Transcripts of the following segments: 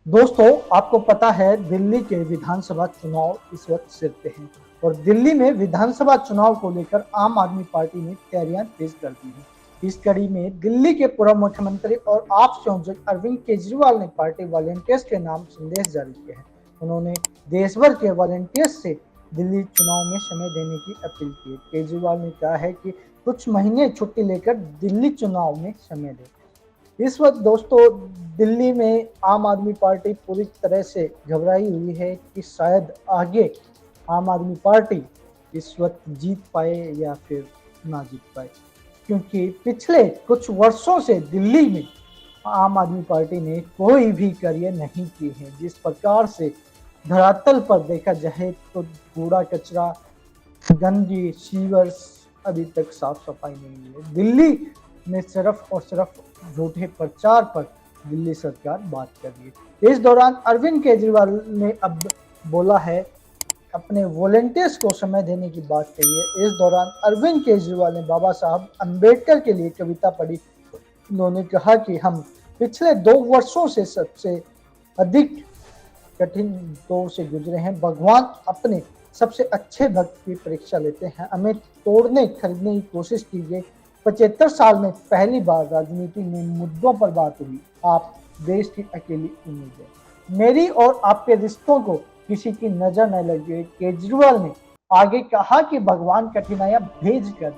दोस्तों, आपको पता है दिल्ली के विधानसभा चुनाव इस वक्त सिर पे हैं और दिल्ली में विधानसभा चुनाव को लेकर आम आदमी पार्टी ने तैयारियां तेज कर दी हैं। इस कड़ी में दिल्ली के पूर्व मुख्यमंत्री और आप संयोजक अरविंद केजरीवाल ने पार्टी वॉलेंटियर्स के नाम संदेश जारी किया है। उन्होंने देश भर के वॉलेंटियर्स से दिल्ली चुनाव में समय देने की अपील की है। केजरीवाल ने कहा है कि कुछ महीने छुट्टी लेकर दिल्ली चुनाव में समय दें। इस वक्त दोस्तों, दिल्ली में आम आदमी पार्टी पूरी तरह से घबराई हुई है कि शायद आगे आम आदमी पार्टी इस वक्त जीत पाए या फिर ना जीत पाए, क्योंकि पिछले कुछ वर्षों से दिल्ली में आम आदमी पार्टी ने कोई भी कार्य नहीं किए हैं। जिस प्रकार से धरातल पर देखा जाए तो कूड़ा कचरा, गंदगी, सीवर्स अभी तक साफ सफाई नहीं हुई है। दिल्ली में सिर्फ और सिर्फ झूठे प्रचार पर दिल्ली सरकार बात कर रही है। इस दौरान अरविंद केजरीवाल ने अब बोला है, अपने वॉलेंटियर्स को समय देने की बात कही है। इस दौरान अरविंद केजरीवाल ने बाबा साहब अंबेडकर के लिए कविता पढ़ी। उन्होंने कहा कि हम पिछले 2 वर्षों से सबसे अधिक कठिन दौर से गुजरे हैं। भगवान अपने सबसे अच्छे भक्त की परीक्षा लेते हैं। हमें तोड़ने खरीदने की कोशिश की गई। 75 साल में पहली बार राजनीति में मुद्दों पर बात हुई। आप देश की अकेली उम्मीद है। मेरी और आपके रिश्तों को किसी की नजर न लगे। केजरीवाल ने आगे कहा कि भगवान कठिनाइयां भेज कर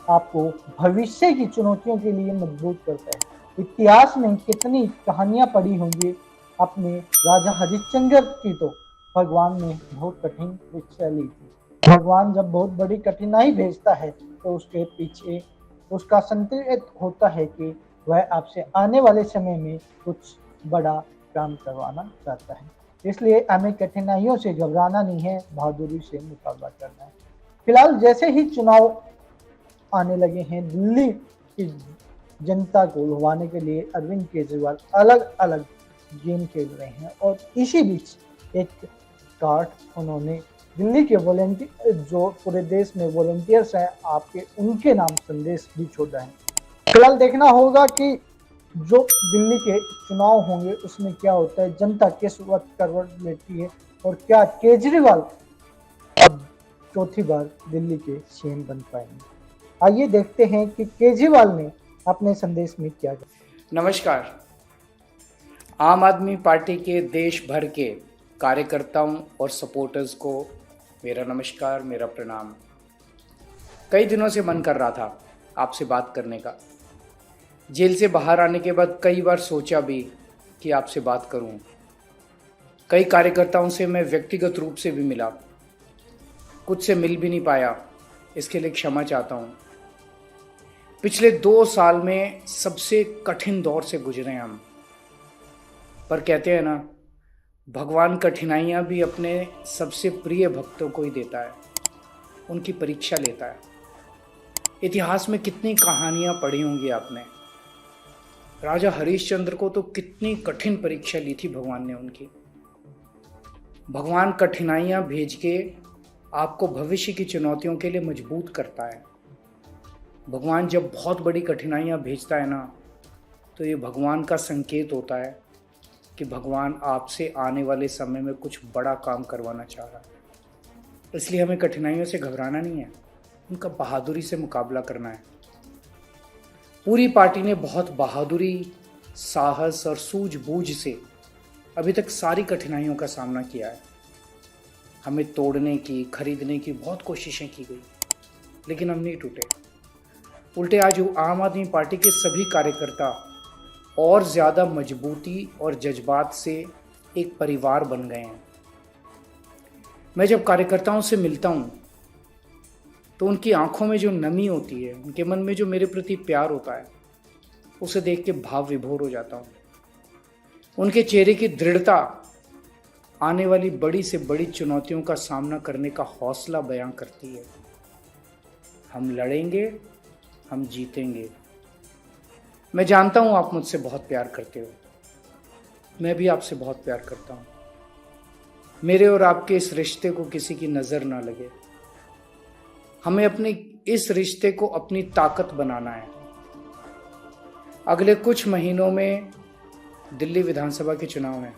आपको भविष्य की चुनौतियों के लिए मजबूत करता है। इतिहास में कितनी कहानियां पढ़ी होंगी, अपने राजा हरिश्चंद्र की तो भगवान ने बहुत कठिन परीक्षा ली थी। भगवान जब बहुत बड़ी कठिनाई भेजता है तो उसके पीछे उसका संकेत होता है कि वह आपसे आने वाले समय में कुछ बड़ा काम करवाना चाहता है। इसलिए हमें कठिनाइयों से घबराना नहीं है, बहादुरी से मुकाबला करना है। फिलहाल जैसे ही चुनाव आने लगे हैं, दिल्ली की जनता को लुभाने के लिए अरविंद केजरीवाल अलग अलग गेम खेल रहे हैं और इसी बीच एक कार्ड उन्होंने दिल्ली के वॉलेंटियर, जो पूरे देश में वॉलेंटियर्स हैं आपके, उनके नाम संदेश भी छोड़ा है। फिलहाल देखना होगा कि जो दिल्ली के चुनाव होंगे उसमें क्या होता है, जनता किस वक्त करवट लेती है और क्या केजरीवाल अब चौथी बार दिल्ली के सीएम बन पाएंगे। आइए देखते हैं कि केजरीवाल ने अपने संदेश में क्या कहा। नमस्कार। आम आदमी पार्टी के देश भर के कार्यकर्ताओं और सपोर्टर्स को मेरा नमस्कार, मेरा प्रणाम। कई दिनों से मन कर रहा था आपसे बात करने का। जेल से बाहर आने के बाद कई बार सोचा भी कि आपसे बात करूं। कई कार्यकर्ताओं से मैं व्यक्तिगत रूप से भी मिला, कुछ से मिल भी नहीं पाया, इसके लिए क्षमा चाहता हूं। पिछले 2 साल में सबसे कठिन दौर से गुजरे हम, पर कहते हैं ना, भगवान कठिनाइयां भी अपने सबसे प्रिय भक्तों को ही देता है, उनकी परीक्षा लेता है। इतिहास में कितनी कहानियां पढ़ी होंगी आपने। राजा हरिश्चंद्र को तो कितनी कठिन परीक्षा ली थी भगवान ने उनकी। भगवान कठिनाइयां भेज के आपको भविष्य की चुनौतियों के लिए मजबूत करता है। भगवान जब बहुत बड़ी कठिनाइयां भेजता है ना, तो ये भगवान का संकेत होता है कि भगवान आपसे आने वाले समय में कुछ बड़ा काम करवाना चाह रहा है। इसलिए हमें कठिनाइयों से घबराना नहीं है, उनका बहादुरी से मुकाबला करना है। पूरी पार्टी ने बहुत बहादुरी, साहस और सूझबूझ से अभी तक सारी कठिनाइयों का सामना किया है। हमें तोड़ने की, खरीदने की बहुत कोशिशें की गई, लेकिन हम नहीं टूटे। उल्टे आज आम आदमी पार्टी के सभी कार्यकर्ता और ज़्यादा मजबूती और जज्बात से एक परिवार बन गए हैं। मैं जब कार्यकर्ताओं से मिलता हूँ तो उनकी आंखों में जो नमी होती है, उनके मन में जो मेरे प्रति प्यार होता है, उसे देख के भाव विभोर हो जाता हूँ। उनके चेहरे की दृढ़ता आने वाली बड़ी से बड़ी चुनौतियों का सामना करने का हौसला बयां करती है। हम लड़ेंगे, हम जीतेंगे। मैं जानता हूँ आप मुझसे बहुत प्यार करते हो, मैं भी आपसे बहुत प्यार करता हूँ। मेरे और आपके इस रिश्ते को किसी की नज़र ना लगे। हमें अपने इस रिश्ते को अपनी ताकत बनाना है। अगले कुछ महीनों में दिल्ली विधानसभा के चुनाव हैं।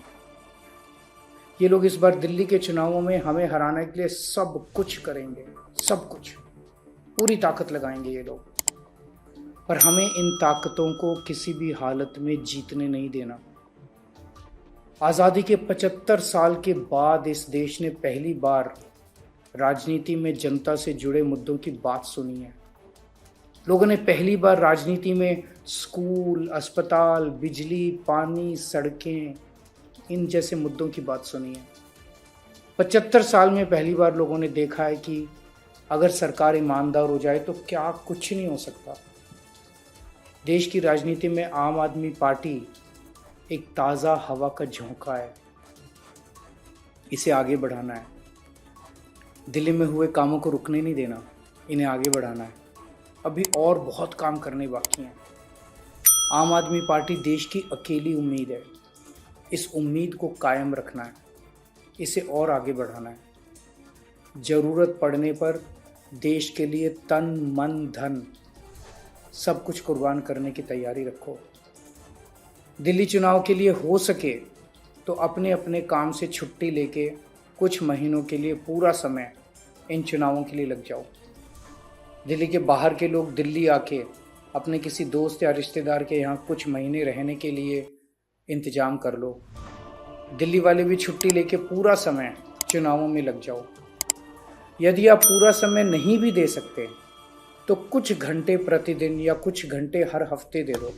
ये लोग इस बार दिल्ली के चुनावों में हमें हराने के लिए सब कुछ करेंगे, सब कुछ, पूरी ताकत लगाएंगे ये लोग। पर हमें इन ताकतों को किसी भी हालत में जीतने नहीं देना। आज़ादी के 75 साल के बाद इस देश ने पहली बार राजनीति में जनता से जुड़े मुद्दों की बात सुनी है। लोगों ने पहली बार राजनीति में स्कूल, अस्पताल, बिजली, पानी, सड़कें, इन जैसे मुद्दों की बात सुनी है। 75 साल में पहली बार लोगों ने देखा है कि अगर सरकार ईमानदार हो जाए तो क्या कुछ नहीं हो सकता। देश की राजनीति में आम आदमी पार्टी एक ताज़ा हवा का झोंका है। इसे आगे बढ़ाना है। दिल्ली में हुए कामों को रुकने नहीं देना, इन्हें आगे बढ़ाना है। अभी और बहुत काम करने बाकी हैं। आम आदमी पार्टी देश की अकेली उम्मीद है। इस उम्मीद को कायम रखना है, इसे और आगे बढ़ाना है। ज़रूरत पड़ने पर देश के लिए तन, मन, धन सब कुछ कुर्बान करने की तैयारी रखो। दिल्ली चुनाव के लिए हो सके तो अपने अपने काम से छुट्टी लेके कुछ महीनों के लिए पूरा समय इन चुनावों के लिए लग जाओ। दिल्ली के बाहर के लोग दिल्ली आके अपने किसी दोस्त या रिश्तेदार के यहाँ कुछ महीने रहने के लिए इंतजाम कर लो। दिल्ली वाले भी छुट्टी लेके पूरा समय चुनावों में लग जाओ। यदि आप पूरा समय नहीं भी दे सकते तो कुछ घंटे प्रतिदिन या कुछ घंटे हर हफ्ते दे दो।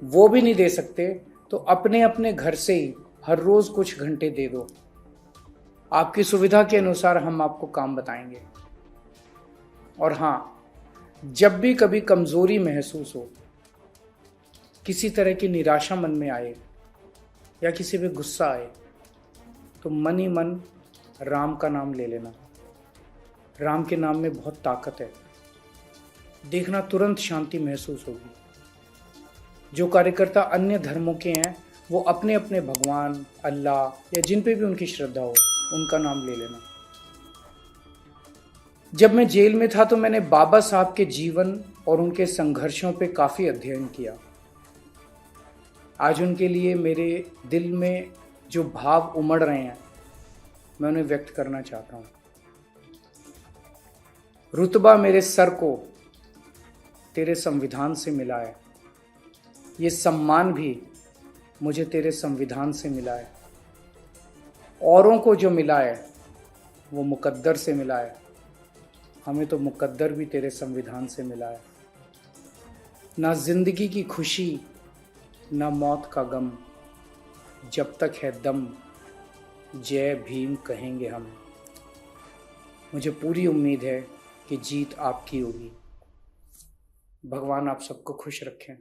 वो भी नहीं दे सकते तो अपने अपने घर से ही हर रोज कुछ घंटे दे दो। आपकी सुविधा के अनुसार हम आपको काम बताएंगे। और हाँ, जब भी कभी कमजोरी महसूस हो, किसी तरह की निराशा मन में आए या किसी पे गुस्सा आए, तो मन ही मन राम का नाम ले लेना। राम के नाम में बहुत ताकत है। देखना तुरंत शांति महसूस होगी। जो कार्यकर्ता अन्य धर्मों के हैं वो अपने अपने भगवान, अल्लाह या जिन पे भी उनकी श्रद्धा हो उनका नाम ले लेना। जब मैं जेल में था तो मैंने बाबा साहब के जीवन और उनके संघर्षों पे काफ़ी अध्ययन किया। आज उनके लिए मेरे दिल में जो भाव उमड़ रहे हैं मैं उन्हें व्यक्त करना चाहता हूँ। रुतबा मेरे सर को तेरे संविधान से मिला है, ये सम्मान भी मुझे तेरे संविधान से मिला है। औरों को जो मिला है वो मुकद्दर से मिला है, हमें तो मुकद्दर भी तेरे संविधान से मिला है। ना जिंदगी की खुशी ना मौत का गम, जब तक है दम जय भीम कहेंगे हम। मुझे पूरी उम्मीद है कि जीत आपकी होगी। भगवान आप सबको खुश रखें।